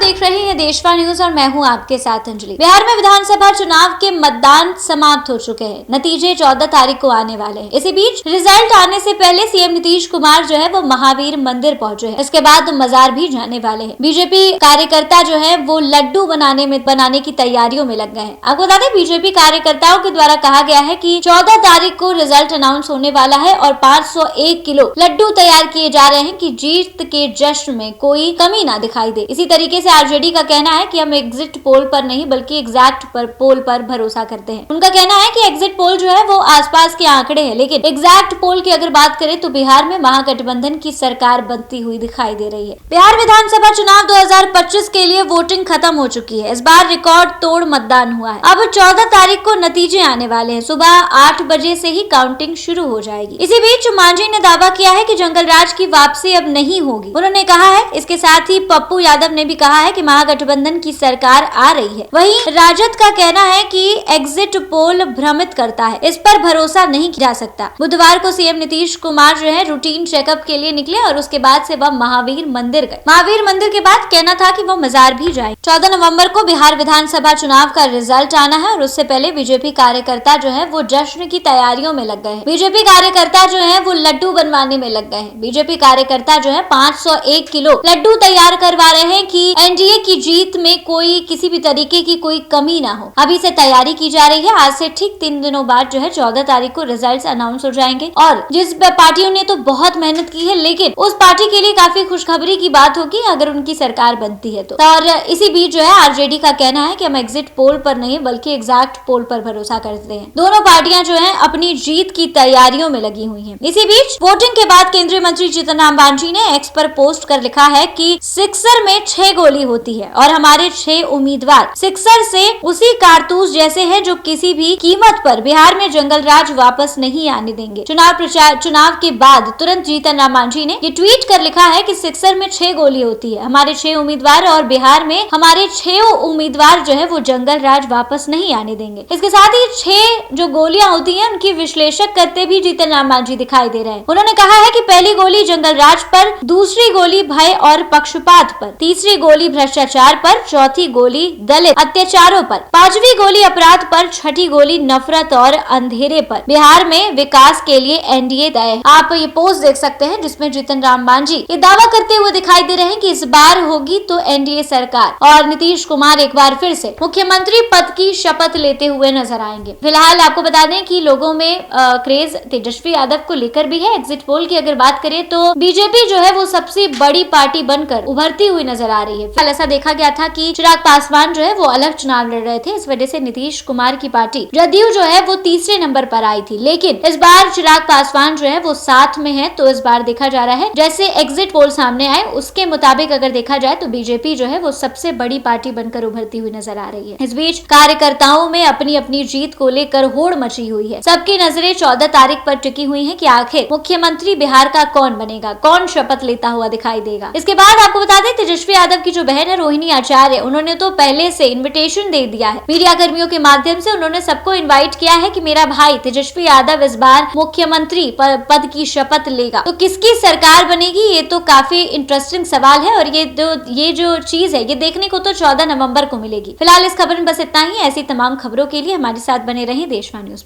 देख रहे हैं देशवा न्यूज और मैं हूं आपके साथ अंजलि। बिहार में विधानसभा चुनाव के मतदान समाप्त हो चुके हैं। नतीजे 14 तारीख को आने वाले हैं। इसी बीच रिजल्ट आने से पहले सीएम नीतीश कुमार जो है वो महावीर मंदिर पहुंचे हैं। इसके बाद मजार भी जाने वाले हैं। बीजेपी कार्यकर्ता जो है वो लड्डू बनाने की तैयारियों में लग गए हैं। आपको बता दें, बीजेपी कार्यकर्ताओं के द्वारा कहा गया है कि 14 तारीख को रिजल्ट अनाउंस होने वाला है और 501 किलो लड्डू तैयार किए जा रहे हैं कि जीत के जश्न में कोई कमी ना दिखाई दे। इसी तरीके से आरजेडी का कहना है कि हम एग्जिट पोल पर नहीं बल्कि एग्जैक्ट पोल पर भरोसा करते हैं। उनका कहना है कि एग्जिट पोल जो है वो आसपास के आंकड़े हैं, लेकिन एग्जैक्ट पोल की अगर बात करें तो बिहार में महागठबंधन की सरकार बनती हुई दिखाई दे रही है। बिहार विधानसभा चुनाव 2025 के लिए वोटिंग खत्म हो चुकी है। इस बार रिकॉर्ड तोड़ मतदान हुआ है। अब 14 तारीख को नतीजे आने वाले हैं। सुबह 8 बजे से ही काउंटिंग शुरू हो जाएगी। इसी बीच मांझी ने दावा किया है कि जंगल राज की वापसी अब नहीं होगी। उन्होंने कहा है, इसके साथ ही पप्पू यादव ने भी कहा है कि महागठबंधन की सरकार आ रही है। वहीं राजद का कहना है कि एग्जिट पोल भ्रमित करता है, इस पर भरोसा नहीं किया जा सकता। बुधवार को सीएम नीतीश कुमार जो है रूटीन चेकअप के लिए निकले और उसके बाद से वह महावीर मंदिर गए। महावीर मंदिर के बाद कहना था कि वो मजार भी जाए। 14 नवंबर को बिहार विधानसभा चुनाव का रिजल्ट आना है और उससे पहले बीजेपी कार्यकर्ता जो है वो जश्न की तैयारियों में लग गए हैं। बीजेपी कार्यकर्ता जो है वो लड्डू बनवाने में लग गए हैं। बीजेपी कार्यकर्ता जो है 501 किलो लड्डू तैयार करवा रहे हैं कि एनडीए की जीत में कोई किसी भी तरीके की कोई कमी ना हो। अभी से तैयारी की जा रही है। आज से ठीक 3 दिनों बाद जो है 14 तारीख को रिजल्ट्स अनाउंस हो जाएंगे और जिस पार्टियों ने तो बहुत मेहनत की है, लेकिन उस पार्टी के लिए काफी खुशखबरी की बात होगी अगर उनकी सरकार बनती है तो। और इसी बीच जो है आरजेडी का कहना है कि हम एग्जिट पोल पर नहीं बल्कि एग्जैक्ट पोल पर भरोसा करते हैं। दोनों पार्टियां जो है अपनी जीत की तैयारियों में लगी हुई है। इसी बीच वोटिंग के बाद केंद्रीय मंत्री जीतन राम मांझी ने एक्स पर पोस्ट कर लिखा है कि सिक्सर में 6 गोली होती है और हमारे 6 उम्मीदवार सिक्सर से उसी कारतूस जैसे है जो किसी भी कीमत पर बिहार में जंगल राज वापस नहीं आने देंगे। चुनाव के बाद तुरंत जीतन राम मांझी ने ये ट्वीट कर लिखा है कि सिक्सर में 6 गोली होती है, हमारे 6 उम्मीदवार और बिहार में हमारे 6 उम्मीदवार जो है वो जंगल राज वापस नहीं आने देंगे। इसके साथ ही 6 जो गोलियां होती है उनकी विश्लेषक करते भी जीतन राम मांझी दिखाई दे रहे हैं। उन्होंने कहा है कि पहली गोली जंगल राज पर, दूसरी गोली भय और पक्षपात पर, तीसरी गोली भ्रष्टाचार पर, चौथी गोली दलित अत्याचारों पर, 5वीं गोली अपराध पर, छठी गोली नफरत और अंधेरे पर। बिहार में विकास के लिए एनडीए तय। आप ये पोस्ट देख सकते हैं जिसमें जीतन राम मांझी ये दावा करते हुए दिखाई दे रहे हैं कि इस बार होगी तो एनडीए सरकार और नीतीश कुमार एक बार फिर से मुख्यमंत्री पद की शपथ लेते हुए नजर आएंगे। फिलहाल आपको बता दें कि लोगों में क्रेज तेजस्वी यादव को लेकर भी है। एग्जिट पोल की अगर बात करें तो बीजेपी जो है वो सबसे बड़ी पार्टी बनकर उभरती हुई नजर आ रही है। फिलहाल ऐसा देखा गया था कि चिराग पासवान जो है वो अलग चुनाव लड़ रहे थे, इस वजह से नीतीश कुमार की पार्टी जदयू जो है वो तीसरे नंबर पर आई थी, लेकिन इस बार चिराग पासवान जो है वो साथ में है। तो इस बार देखा जा रहा है जैसे एग्जिट पोल सामने आए उसके मुताबिक अगर देखा जाए तो बीजेपी जो है वो सबसे बड़ी पार्टी बनकर उभरती हुई नजर आ रही है। इस बीच कार्यकर्ताओं में अपनी अपनी जीत को लेकर होड़ मची हुई है। सबकी नजरें 14 तारीख पर टिकी हुई है कि आखिर मुख्यमंत्री बिहार का कौन बनेगा, कौन शपथ लेता हुआ दिखाई देगा। इसके बाद आपको बता दें तेजस्वी यादव की जो बहन है रोहिणी आचार्य, उन्होंने तो पहले से इन्विटेशन दे दिया है। मीडिया कर्मियों के माध्यम से उन्होंने सबको इनवाइट किया है कि मेरा भाई तेजस्वी यादव इस बार मुख्यमंत्री पद की शपथ लेगा। तो किसकी सरकार बनेगी, ये तो काफी इंटरेस्टिंग सवाल है और ये जो चीज है ये देखने को तो 14 नवंबर को मिलेगी। फिलहाल इस खबर में बस इतना ही। ऐसी तमाम खबरों के लिए हमारे साथ बने रहें देशवा न्यूज।